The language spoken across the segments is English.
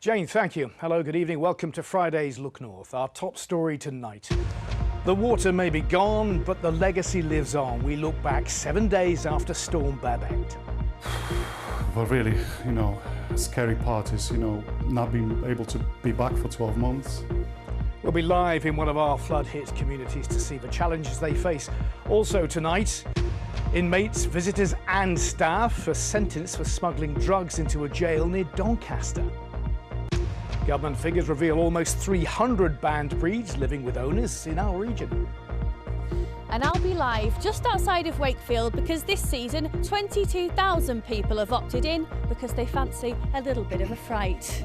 Jane, thank you. Hello, good evening. Welcome to Friday's Look North. Our top story tonight. The water may be gone, but the legacy lives on. We look back 7 days after Storm Babet. Well, really, scary part is, not being able to be back for 12 months. We'll be live in one of our flood-hit communities to see the challenges they face. Also tonight, inmates, visitors and staff are sentenced for smuggling drugs into a jail near Doncaster. Government figures reveal almost 300 banned breeds living with owners in our region. And I'll be live just outside of Wakefield because this season 22,000 people have opted in because they fancy a little bit of a fright.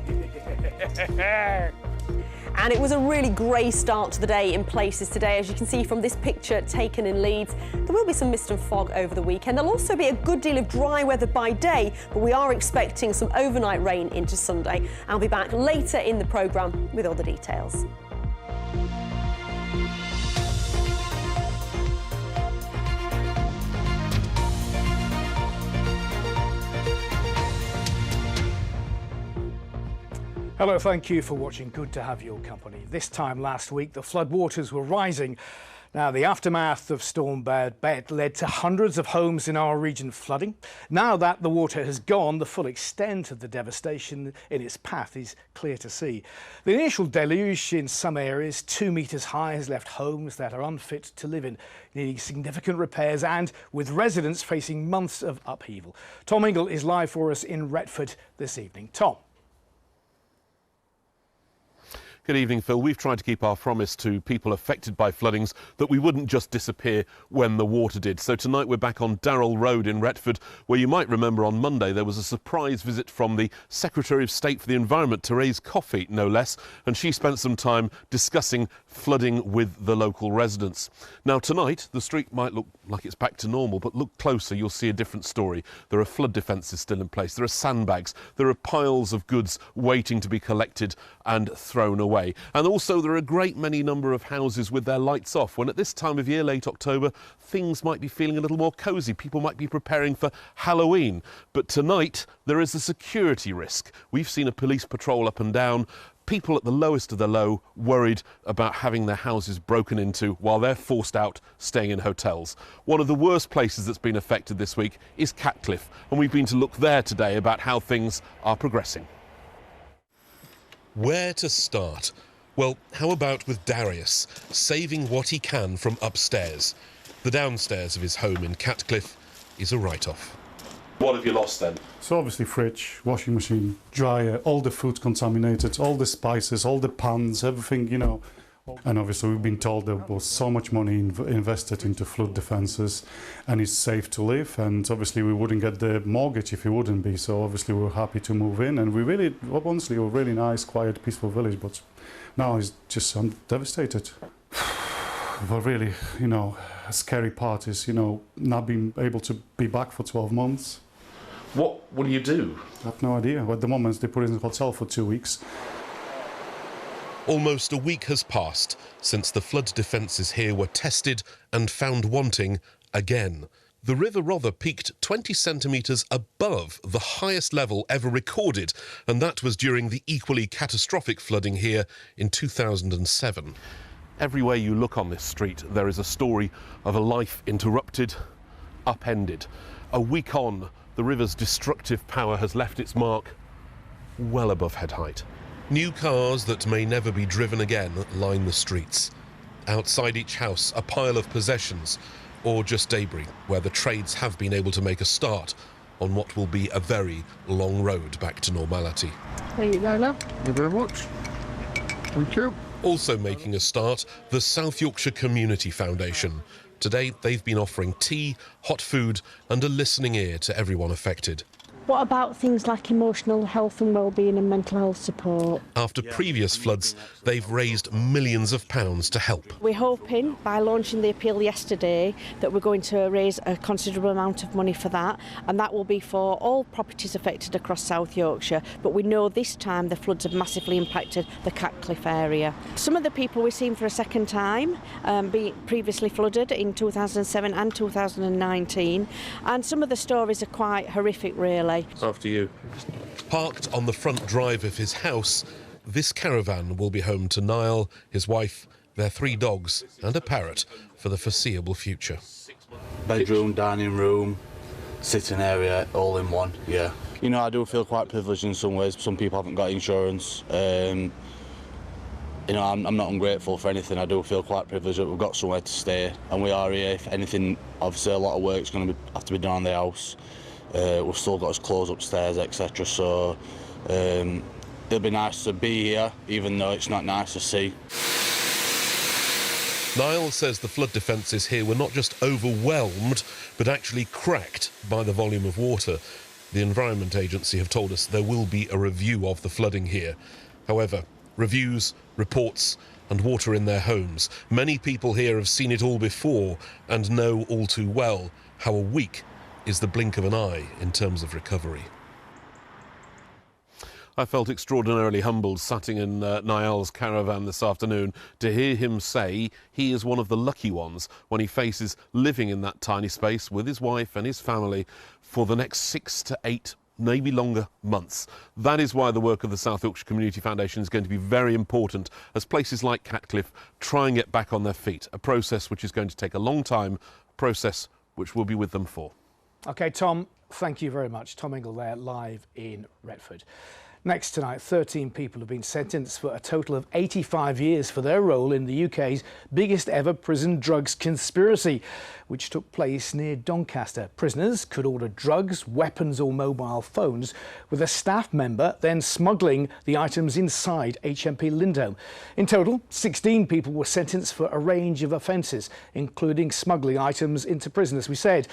And it was a really grey start to the day in places today. As you can see from this picture taken in Leeds, there will be some mist and fog over the weekend. There'll also be a good deal of dry weather by day, but we are expecting some overnight rain into Sunday. I'll be back later in the programme with all the details. Hello, thank you for watching. Good to have your company. This time last week, the floodwaters were rising. Now, the aftermath of Storm Babet led to hundreds of homes in our region flooding. Now that the water has gone, the full extent of the devastation in its path is clear to see. The initial deluge in some areas 2 metres high has left homes that are unfit to live in, needing significant repairs and with residents facing months of upheaval. Tom Ingle is live for us in Retford this evening. Tom. Good evening, Phil. We've tried to keep our promise to people affected by floodings that we wouldn't just disappear when the water did. So tonight we're back on Darrell Road in Retford, where you might remember on Monday there was a surprise visit from the Secretary of State for the Environment, Therese Coffey, no less, and she spent some time discussing flooding with the local residents. Now tonight the street might look like it's back to normal, but look closer, you'll see a different story. There are flood defences still in place, there are sandbags, there are piles of goods waiting to be collected and thrown away. And also there are a great many number of houses with their lights off, when at this time of year, late October, things might be feeling a little more cosy. People might be preparing for Halloween. But tonight there is a security risk. We've seen a police patrol up and down. People at the lowest of the low worried about having their houses broken into while they're forced out staying in hotels. One of the worst places that's been affected this week is Catcliffe, and we've been to look there today about how things are progressing. Where to start? Well, how about with Darius, saving what he can from upstairs? The downstairs of his home in Catcliffe is a write-off. What have you lost then? So obviously fridge, washing machine, dryer, all the food contaminated, all the spices, all the pans, everything, And obviously we've been told there was so much money invested into flood defences and it's safe to live, and obviously we wouldn't get the mortgage if it wouldn't be, so obviously we're happy to move in, and honestly, we're a really nice, quiet, peaceful village, but now it's just, I'm devastated. But really, a scary part is, not being able to be back for 12 months. What will you do? I have no idea. At the moment they put us in a hotel for 2 weeks. Almost a week has passed since the flood defences here were tested and found wanting again. The River Rother peaked 20 centimetres above the highest level ever recorded, and that was during the equally catastrophic flooding here in 2007. Everywhere you look on this street, there is a story of a life interrupted, upended. A week on, the river's destructive power has left its mark well above head height. New cars that may never be driven again line the streets. Outside each house, a pile of possessions, or just debris, where the trades have been able to make a start on what will be a very long road back to normality. There you go, love. Thank you very much. Thank you. Also making a start, the South Yorkshire Community Foundation. Today, they've been offering tea, hot food, and a listening ear to everyone affected. What about things like emotional health and well-being and mental health support? After previous floods, they've raised millions of pounds to help. We're hoping, by launching the appeal yesterday, that we're going to raise a considerable amount of money for that, and that will be for all properties affected across South Yorkshire. But we know this time the floods have massively impacted the Catcliffe area. Some of the people we've seen for a second time, being previously flooded in 2007 and 2019, and some of the stories are quite horrific, really. today. After you. Parked on the front drive of his house, this caravan will be home to Niall, his wife, their 3 dogs and a parrot for the foreseeable future. Bedroom, dining room, sitting area, all in one, yeah. You know, I do feel quite privileged in some ways. Some people haven't got insurance. You know, I'm not ungrateful for anything. I do feel quite privileged that we've got somewhere to stay, and we are here. If anything, obviously a lot of work's going to have to be done on the house. We've still got us clothes upstairs, etc. So it'll be nice to be here, even though it's not nice to see. Niall says the flood defences here were not just overwhelmed, but actually cracked by the volume of water. The Environment Agency have told us there will be a review of the flooding here. However, reviews, reports and water in their homes. Many people here have seen it all before and know all too well how a week is the blink of an eye in terms of recovery. I felt extraordinarily humbled sitting in Niall's caravan this afternoon to hear him say he is one of the lucky ones when he faces living in that tiny space with his wife and his family for the next 6 to 8, maybe longer, months. That is why the work of the South Yorkshire Community Foundation is going to be very important as places like Catcliffe try and get back on their feet, a process which is going to take a long time, a process which we'll be with them for. OK, Tom, thank you very much. Tom Ingle there, live in Retford. Next tonight, 13 people have been sentenced for a total of 85 years for their role in the UK's biggest ever prison drugs conspiracy, which took place near Doncaster. Prisoners could order drugs, weapons or mobile phones, with a staff member then smuggling the items inside HMP Lindholme. In total, 16 people were sentenced for a range of offences, including smuggling items into prison, as we said,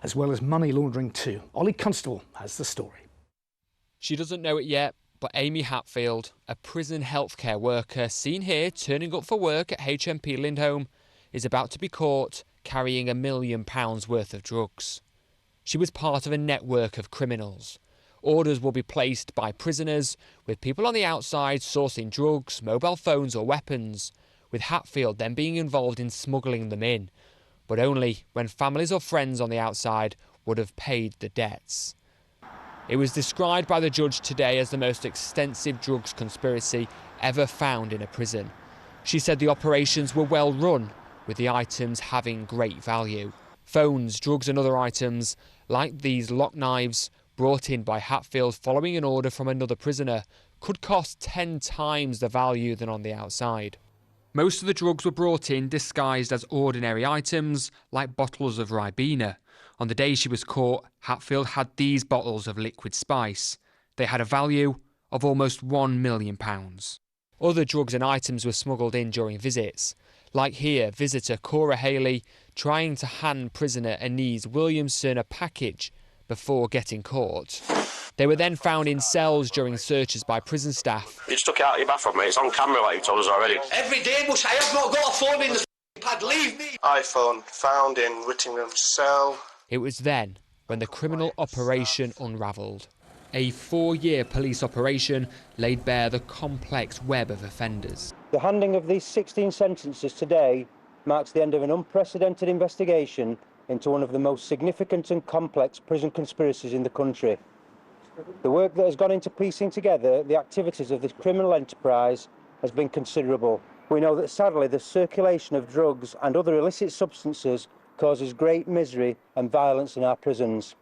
as well as money laundering too. Ollie Constable has the story. She doesn't know it yet, but Amy Hatfield, a prison healthcare worker seen here turning up for work at HMP Lindholme, is about to be caught carrying £1 million worth of drugs. She was part of a network of criminals. Orders will be placed by prisoners, with people on the outside sourcing drugs, mobile phones or weapons, with Hatfield then being involved in smuggling them in, but only when families or friends on the outside would have paid the debts. It was described by the judge today as the most extensive drugs conspiracy ever found in a prison. She said the operations were well run, with the items having great value. Phones, drugs and other items, like these lock knives, brought in by Hatfield following an order from another prisoner, could cost 10 times the value than on the outside. Most of the drugs were brought in disguised as ordinary items, like bottles of Ribena. On the day she was caught, Hatfield had these bottles of liquid spice. They had a value of almost £1 million. Other drugs and items were smuggled in during visits. Like here, visitor Cora Haley trying to hand prisoner Anise Williamson a package before getting caught. They were then found in cells during searches by prison staff. You just took it out of your bathroom, mate. It's on camera like you told us already. Every day, but I have not got a phone in the pad. Leave me. iPhone found in Whittingham's cell. It was then when the criminal operation unravelled. A 4-year police operation laid bare the complex web of offenders. The handing of these 16 sentences today marks the end of an unprecedented investigation into one of the most significant and complex prison conspiracies in the country. The work that has gone into piecing together the activities of this criminal enterprise has been considerable. We know that sadly the circulation of drugs and other illicit substances causes great misery and violence in our prisons.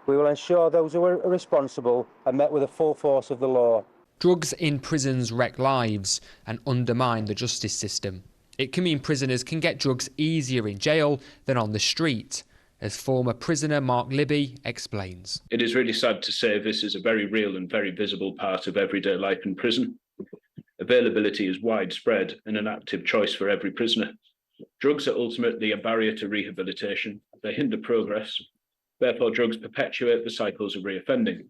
We will ensure those who are responsible are met with the full force of the law. Drugs in prisons wreck lives and undermine the justice system. It can mean prisoners can get drugs easier in jail than on the street, as former prisoner Mark Libby explains. It is really sad to say this is a very real and very visible part of everyday life in prison. Availability is widespread and an active choice for every prisoner. Drugs are ultimately a barrier to rehabilitation. They hinder progress. Therefore, drugs perpetuate the cycles of reoffending.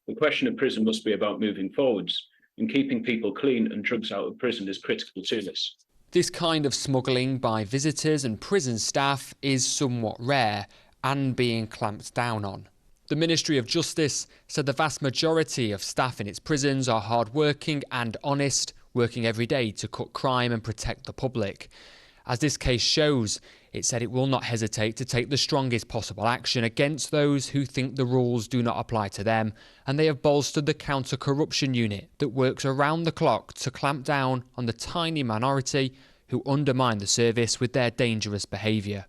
The question of prison must be about moving forwards, and keeping people clean and drugs out of prison is critical to this. This kind of smuggling by visitors and prison staff is somewhat rare and being clamped down on. The Ministry of Justice said the vast majority of staff in its prisons are hard-working and honest, working every day to cut crime and protect the public. As this case shows, it said it will not hesitate to take the strongest possible action against those who think the rules do not apply to them, and they have bolstered the counter-corruption unit that works around the clock to clamp down on the tiny minority who undermine the service with their dangerous behaviour.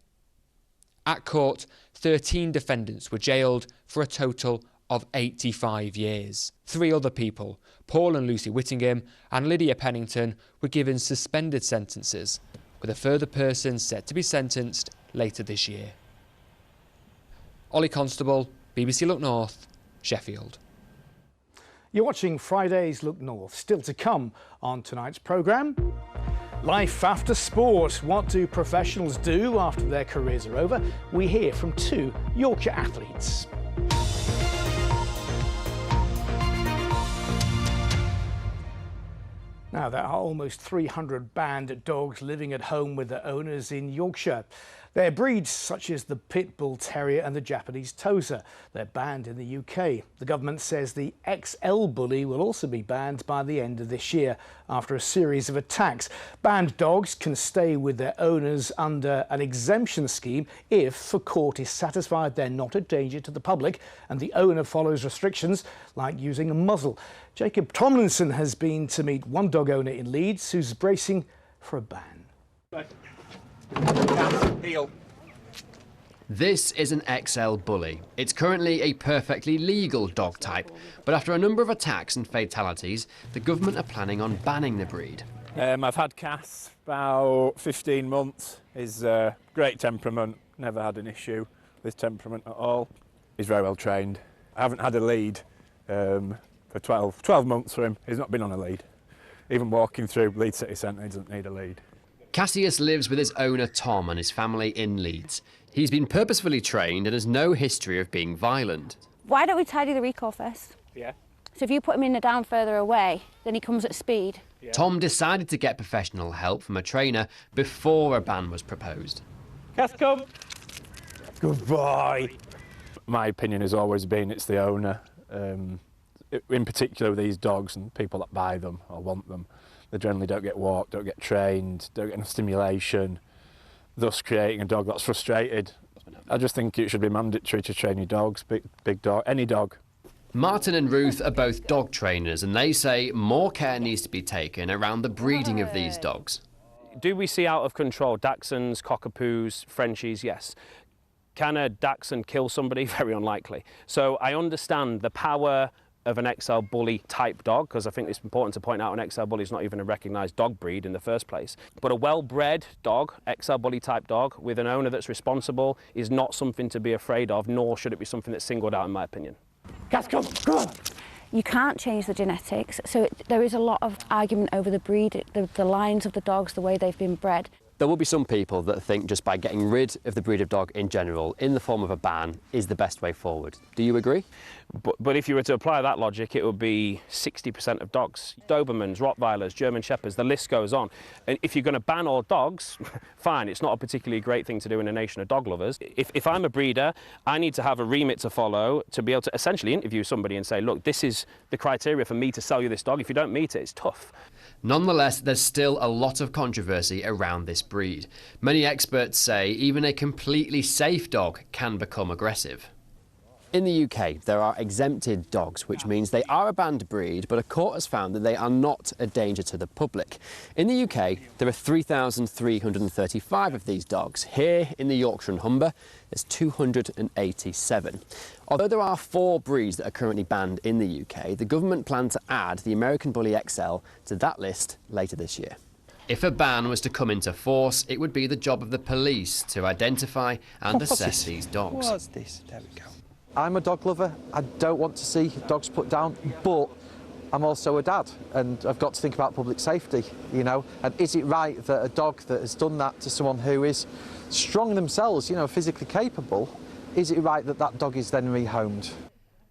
At court, 13 defendants were jailed for a total of 85 years. 3 other people, Paul and Lucy Whittingham and Lydia Pennington, were given suspended sentences, with a further person set to be sentenced later this year. Ollie Constable, BBC Look North, Sheffield. You're watching Friday's Look North. Still to come on tonight's programme. Life after sport. What do professionals do after their careers are over? We hear from 2 Yorkshire athletes. Now, there are almost 300 banned dogs living at home with their owners in Yorkshire. They're breeds such as the Pit Bull Terrier and the Japanese Tosa. They're banned in the UK. The government says the XL Bully will also be banned by the end of this year after a series of attacks. Banned dogs can stay with their owners under an exemption scheme if the court is satisfied they're not a danger to the public and the owner follows restrictions like using a muzzle. Jacob Tomlinson has been to meet one dog owner in Leeds who's bracing for a ban. This is an XL Bully. It's currently a perfectly legal dog type, but after a number of attacks and fatalities, the government are planning on banning the breed. I've had Cass about 15 months. He's great temperament, never had an issue with temperament at all. He's very well trained. I haven't had a lead for 12 months for him. He's not been on a lead. Even walking through Leeds City Centre, he doesn't need a lead. Cassius lives with his owner Tom and his family in Leeds. He's been purposefully trained and has no history of being violent. Why don't we tidy the recall first? Yeah. So if you put him in a down further away, then he comes at speed. Yeah. Tom decided to get professional help from a trainer before a ban was proposed. Cass, come. Good boy. My opinion has always been it's the owner. In particular with these dogs and people that buy them or want them. They generally don't get walked, don't get trained, don't get enough stimulation, thus creating a dog that's frustrated. I just think it should be mandatory to train your dogs, big dog, any dog. Martin and Ruth are both dog trainers and they say more care needs to be taken around the breeding of these dogs. Do we see out of control Dachshunds, Cockapoos, Frenchies? Yes. Can a Dachshund kill somebody? Very unlikely. So I understand the power of an XL Bully type dog, because I think it's important to point out an XL Bully is not even a recognised dog breed in the first place. But a well-bred dog, XL Bully type dog, with an owner that's responsible is not something to be afraid of, nor should it be something that's singled out in my opinion. Cass, come on. You can't change the genetics, so there is a lot of argument over the breed, the lines of the dogs, the way they've been bred. There will be some people that think just by getting rid of the breed of dog in general, in the form of a ban, is the best way forward. Do you agree? But if you were to apply that logic, it would be 60% of dogs. Dobermans, Rottweilers, German Shepherds, the list goes on. And if you're going to ban all dogs, fine, it's not a particularly great thing to do in a nation of dog lovers. If I'm a breeder, I need to have a remit to follow to be able to essentially interview somebody and say, look, this is the criteria for me to sell you this dog. If you don't meet it, it's tough. Nonetheless, there's still a lot of controversy around this breed. Many experts say even a completely safe dog can become aggressive. In the UK, there are exempted dogs, which means they are a banned breed, but a court has found that they are not a danger to the public. In the UK, there are 3,335 of these dogs. Here in the Yorkshire and Humber, there's 287. Although there are 4 breeds that are currently banned in the UK, the government plans to add the American Bully XL to that list later this year. If a ban was to come into force, it would be the job of the police to identify and assess these dogs. What's this? There we go. I'm a dog lover. I don't want to see dogs put down, but I'm also a dad and I've got to think about public safety, you know. And is it right that a dog that has done that to someone who is strong themselves, you know, physically capable, is it right that that dog is then rehomed?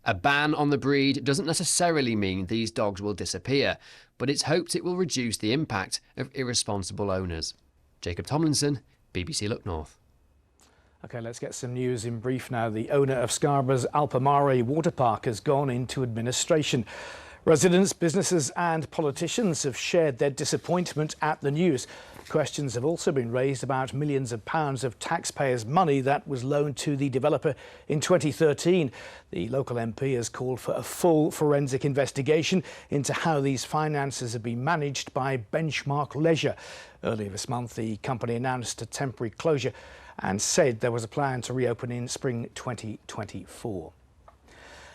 A ban on the breed doesn't necessarily mean these dogs will disappear, but it's hoped it will reduce the impact of irresponsible owners. Jacob Tomlinson, BBC Look North. OK, let's get some news in brief now. The owner of Scarborough's Alpamare water park has gone into administration. Residents, businesses and politicians have shared their disappointment at the news. Questions have also been raised about millions of pounds of taxpayers' money that was loaned to the developer in 2013. The local MP has called for a full forensic investigation into how these finances have been managed by Benchmark Leisure. Earlier this month, the company announced a temporary closure and said there was a plan to reopen in spring 2024.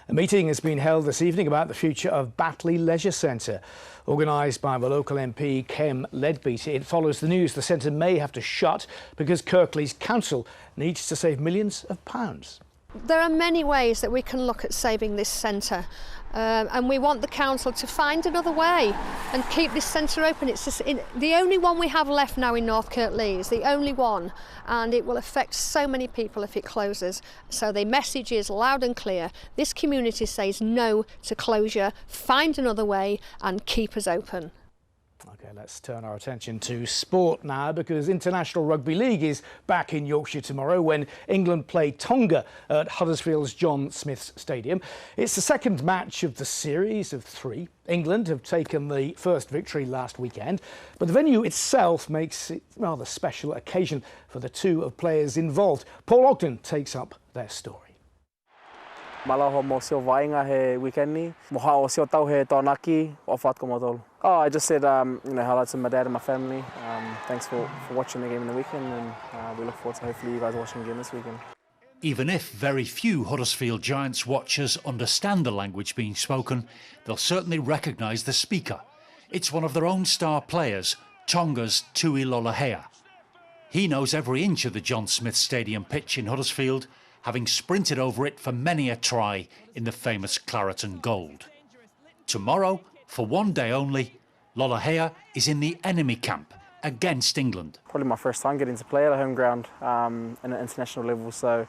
A meeting has been held this evening about the future of Batley Leisure Centre. Organised by the local MP Kem Leadbeater, it follows the news the centre may have to shut because Kirklees Council needs to save millions of pounds. There are many ways that we can look at saving this centre, and we want the council to find another way and keep this centre open. It's the only one we have left now in North Kirklees, the only one, and it will affect so many people if it closes. So the message is loud and clear. This community says no to closure, find another way and keep us open. OK, let's turn our attention to sport now, because International Rugby League is back in Yorkshire tomorrow when England play Tonga at Huddersfield's John Smiths Stadium. It's the second match of the series of 3. England have taken the first victory last weekend, but the venue itself makes it a rather special occasion for the two players involved. Paul Ogden takes up their story. Malaho sio vainga he weekend ni. Mohao sio tau he tonaki ofat komotol. Oh, I just said, hello to my dad and my family. Thanks for watching the game in the weekend, and we look forward to hopefully you guys watching again this weekend. Even if very few Huddersfield Giants watchers understand the language being spoken, they'll certainly recognise the speaker. It's one of their own star players, Tonga's Tui Lolohea. He knows every inch of the John Smith Stadium pitch in Huddersfield, having sprinted over it for many a try in the famous claret and gold. Tomorrow, for one day only, Lolohea is in the enemy camp against England. Probably my first time getting to play at a home ground at an international level, so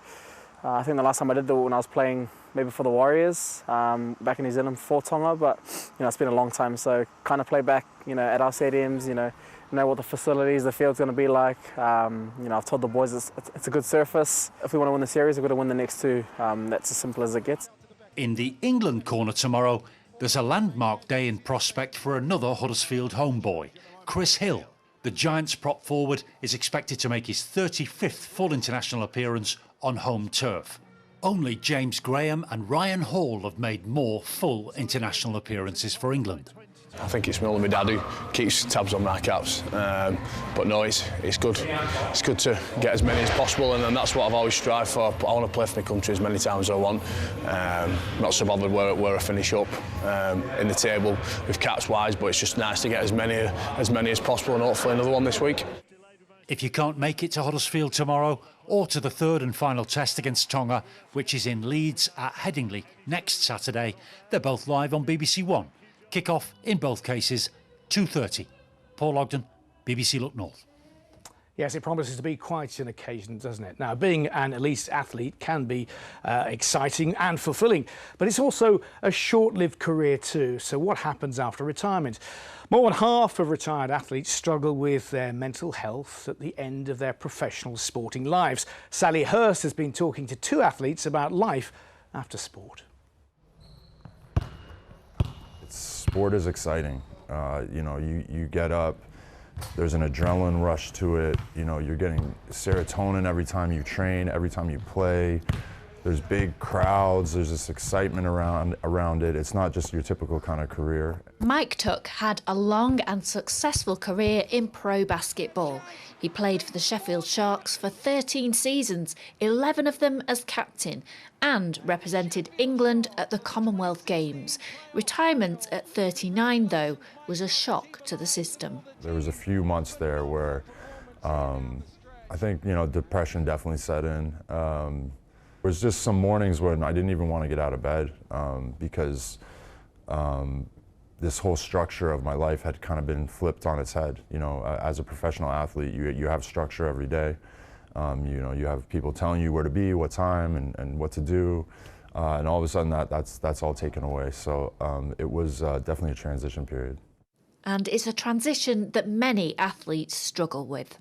I think the last time I did that when I was playing maybe for the Warriors back in New Zealand for Tonga, but it's been a long time, so kind of play back at our stadiums, know what the facilities, the field's going to be like. I've told the boys it's a good surface. If we want to win the series, we've got to win the next two. That's as simple as it gets. In the England corner tomorrow, there's a landmark day in prospect for another Huddersfield homeboy, Chris Hill. The Giants prop forward is expected to make his 35th full international appearance on home turf. Only James Graham and Ryan Hall have made more full international appearances for England. I think it's mainly my dad who keeps tabs on my caps, but no, it's good. It's good to get as many as possible, and that's what I've always strived for. I want to play for my country as many times as I want. Not so bothered where I finish up in the table with caps wise, but it's just nice to get as many as possible, and hopefully another one this week. If you can't make it to Huddersfield tomorrow, or to the third and final test against Tonga, which is in Leeds at Headingley next Saturday, they're both live on BBC One. Kick-off in both cases, 2:30. Paul Ogden, BBC Look North. Yes, it promises to be quite an occasion, doesn't it? Now, being an elite athlete can be exciting and fulfilling, but it's also a short-lived career too. So what happens after retirement? More than half of retired athletes struggle with their mental health at the end of their professional sporting lives. Sally Hurst has been talking to 2 athletes about life after sport. Sport is exciting. You get up, there's an adrenaline rush to it. You're getting serotonin every time you train, every time you play. There's big crowds, there's this excitement around it. It's not just your typical kind of career. Mike Tuck had a long and successful career in pro basketball. He played for the Sheffield Sharks for 13 seasons, 11 of them as captain, and represented England at the Commonwealth Games. Retirement at 39, though, was a shock to the system. There was a few months there where I think, depression definitely set in. There was just some mornings when I didn't even want to get out of bed because this whole structure of my life had kind of been flipped on its head. As a professional athlete, you have structure every day. You have people telling you where to be, what time, and what to do, and all of a sudden that's all taken away. So it was definitely a transition period. And it's a transition that many athletes struggle with.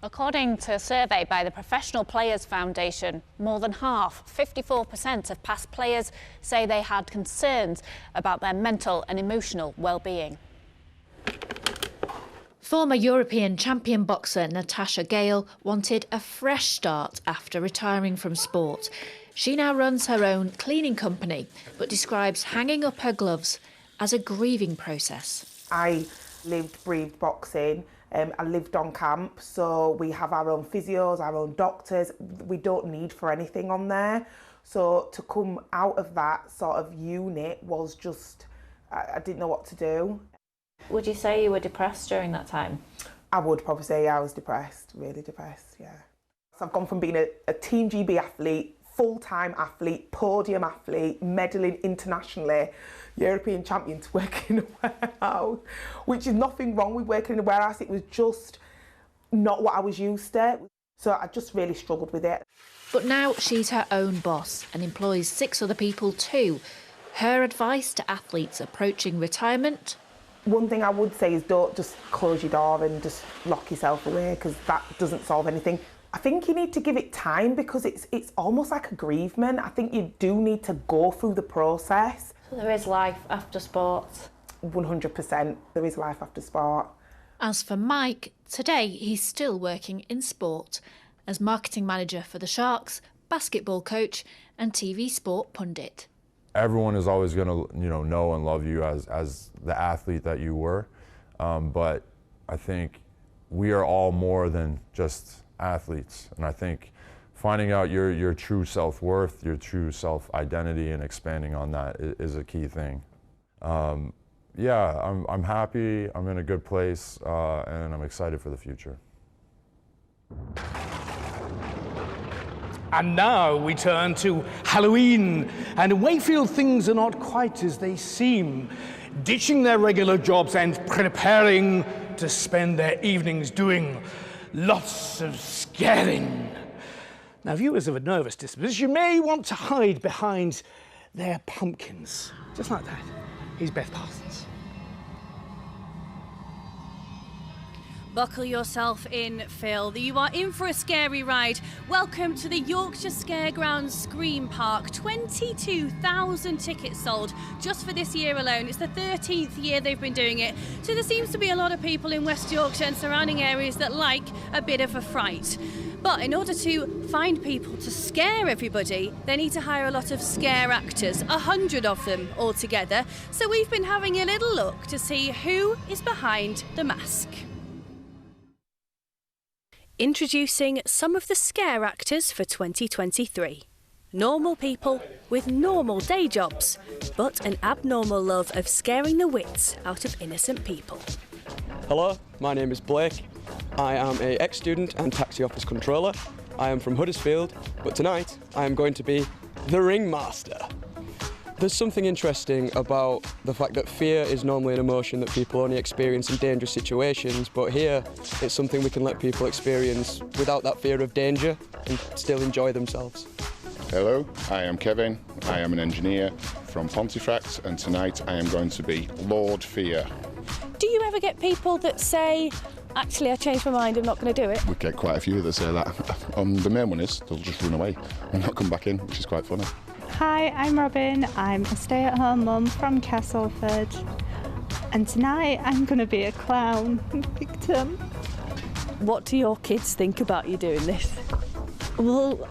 According to a survey by the Professional Players Foundation, more than half, 54% of past players say they had concerns about their mental and emotional well-being. Former European champion boxer Natasha Gale wanted a fresh start after retiring from sport. She now runs her own cleaning company, but describes hanging up her gloves as a grieving process. I lived, breathed boxing. I lived on camp, so we have our own physios, our own doctors. We don't need for anything on there. So to come out of that sort of unit was just, I didn't know what to do. Would you say you were depressed during that time? I would probably say I was depressed, really depressed, yeah. So I've gone from being a Team GB athlete, full-time athlete, podium athlete, medaling internationally, European champion, to working in a warehouse, which is nothing wrong with working in a warehouse. It was just not what I was used to. So I just really struggled with it. But now she's her own boss and employs 6 other people too. Her advice to athletes approaching retirement? One thing I would say is don't just close your door and just lock yourself away, because that doesn't solve anything. I think you need to give it time, because it's almost like a grievement. I think you do need to go through the process. So there is life after sport? 100%, there is life after sport. As for Mike, today he's still working in sport as marketing manager for the Sharks, basketball coach and TV sport pundit. Everyone is always going to, know and love you as the athlete that you were, but I think we are all more than just athletes, and I think finding out your true self-worth, your true self-identity, and expanding on that is a key thing. Yeah, I'm happy, I'm in a good place, and I'm excited for the future. And now we turn to Halloween, and in Wakefield things are not quite as they seem. Ditching their regular jobs and preparing to spend their evenings doing lots of scaring. Now, viewers of a nervous disposition may want to hide behind their pumpkins. Just like that. Here's Beth Parsons. Buckle yourself in, Phil. You are in for a scary ride. Welcome to the Yorkshire Scaregrounds Scream Park. 22,000 tickets sold just for this year alone. It's the 13th year they've been doing it. So there seems to be a lot of people in West Yorkshire and surrounding areas that like a bit of a fright. But in order to find people to scare everybody, they need to hire a lot of scare actors, 100 of them altogether. So we've been having a little look to see who is behind the mask. Introducing some of the scare actors for 2023. Normal people with normal day jobs, but an abnormal love of scaring the wits out of innocent people. Hello, my name is Blake. I am an ex-student and taxi office controller. I am from Huddersfield, but tonight I am going to be the ringmaster. There's something interesting about the fact that fear is normally an emotion that people only experience in dangerous situations, but here it's something we can let people experience without that fear of danger and still enjoy themselves. Hello, I am Kevin. I am an engineer from Pontefract, and tonight I am going to be Lord Fear. Do you ever get people that say, actually I changed my mind, I'm not going to do it? We get quite a few that say that. The main one is they'll just run away and not come back in, which is quite funny. Hi, I'm Robin. I'm a stay-at-home mum from Castleford, and tonight I'm going to be a clown victim. What do your kids think about you doing this? Well,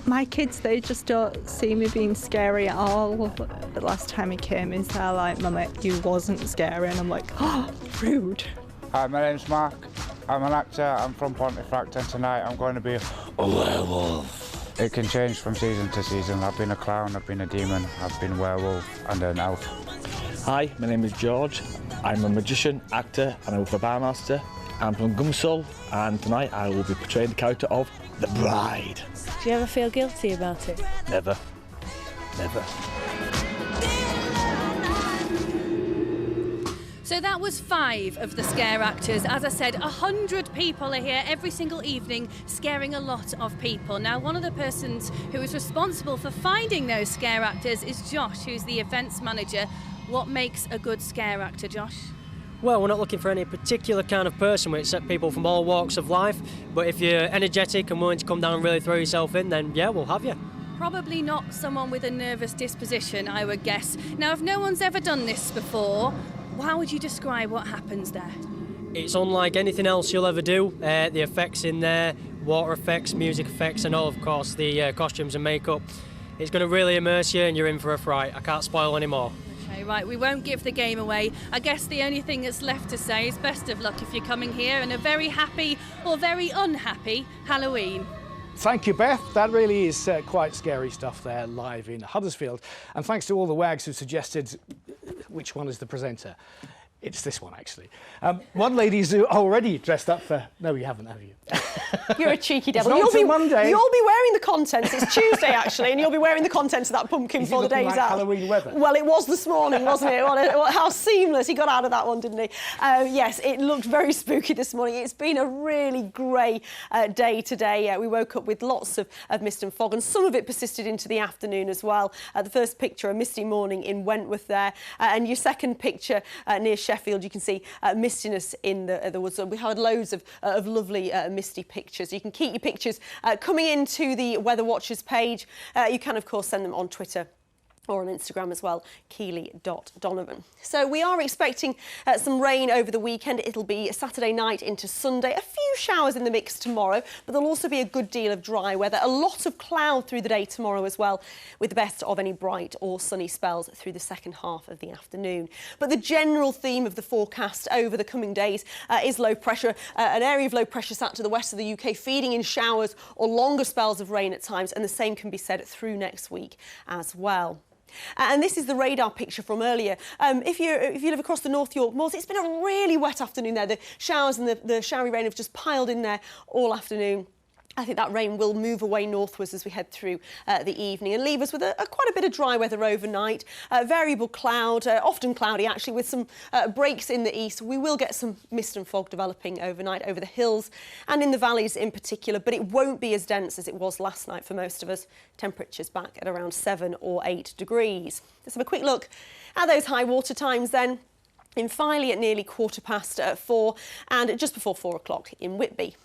my kids, they just don't see me being scary at all. The last time he came in, they're like, Mummy, you wasn't scary, and I'm like, oh, rude. Hi, my name's Mark. I'm an actor. I'm from Pontefract, and tonight I'm going to be a werewolf. It can change from season to season. I've been a clown, I've been a demon, I've been a werewolf and an elf. Hi, my name is George. I'm a magician, actor and I'm a barmaster. I'm from Gumsall, and tonight I will be portraying the character of the Bride. Do you ever feel guilty about it? Never. Never. So that was 5 of the scare actors. As I said, 100 people are here every single evening scaring a lot of people. Now, one of the persons who is responsible for finding those scare actors is Josh, who's the events manager. What makes a good scare actor, Josh? Well, we're not looking for any particular kind of person. We accept people from all walks of life, but if you're energetic and willing to come down and really throw yourself in, then yeah, we'll have you. Probably not someone with a nervous disposition, I would guess. Now, if no one's ever done this before, how would you describe what happens there? It's unlike anything else you'll ever do. The effects in there, water effects, music effects, and all, of course, the costumes and makeup. It's going to really immerse you and you're in for a fright. I can't spoil any more. Okay, right, we won't give the game away. I guess the only thing that's left to say is best of luck if you're coming here, and a very happy or very unhappy Halloween. Thank you, Beth. That really is quite scary stuff there live in Huddersfield. And thanks to all the wags who suggested which one is the presenter. It's this one, actually. One lady's already dressed up for... No, you haven't, have you? You're a cheeky devil. It's not till Monday. You'll be wearing the contents. It's Tuesday, actually, and you'll be wearing the contents of that pumpkin before the day's like out. Halloween weather? Well, it was this morning, wasn't it? How seamless. He got out of that one, didn't he? Yes, it looked very spooky this morning. It's been a really grey day today. We woke up with lots of mist and fog, and some of it persisted into the afternoon as well. The first picture, a misty morning in Wentworth there, and your second picture near Sheffield, you can see mistiness in the woods. So we had loads of lovely misty pictures. You can keep your pictures coming into the Weather Watchers page. You can, of course, send them on Twitter or on Instagram as well, Keeley.Donovan. So we are expecting some rain over the weekend. It'll be Saturday night into Sunday. A few showers in the mix tomorrow, but there'll also be a good deal of dry weather. A lot of cloud through the day tomorrow as well, with the best of any bright or sunny spells through the second half of the afternoon. But the general theme of the forecast over the coming days is low pressure. An area of low pressure sat to the west of the UK, feeding in showers or longer spells of rain at times, and the same can be said through next week as well. And this is the radar picture from earlier. If you live across the North York moors, it's been a really wet afternoon there. The showers and the showery rain have just piled in there all afternoon. I think that rain will move away northwards as we head through the evening and leave us with quite a bit of dry weather overnight. Variable cloud, often cloudy actually, with some breaks in the east. We will get some mist and fog developing overnight over the hills and in the valleys in particular, but it won't be as dense as it was last night for most of us. Temperatures back at around 7 or 8 degrees. Let's have a quick look at those high water times then. In Filey at nearly 4:15 and just before 4 o'clock in Whitby.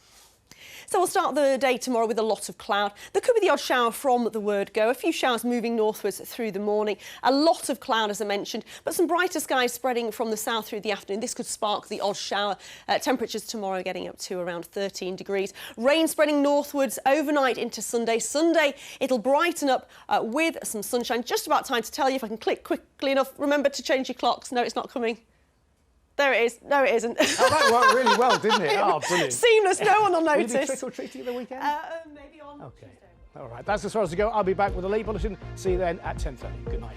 So we'll start the day tomorrow with a lot of cloud. There could be the odd shower from the word go. A few showers moving northwards through the morning. A lot of cloud, as I mentioned, but some brighter skies spreading from the south through the afternoon. This could spark the odd shower. Temperatures tomorrow getting up to around 13 degrees. Rain spreading northwards overnight into Sunday. Sunday, it'll brighten up with some sunshine. Just about time to tell you, if I can click quickly enough, remember to change your clocks. No, it's not coming. There it is. No, it isn't. Oh, that worked really well, didn't it? Oh, brilliant. Seamless. No one will notice. Will you be trick-or-treating at the weekend? Maybe on Okay. Tuesday. All right. That's as far as we go. I'll be back with a late bulletin. See you then at 10:30. Good night.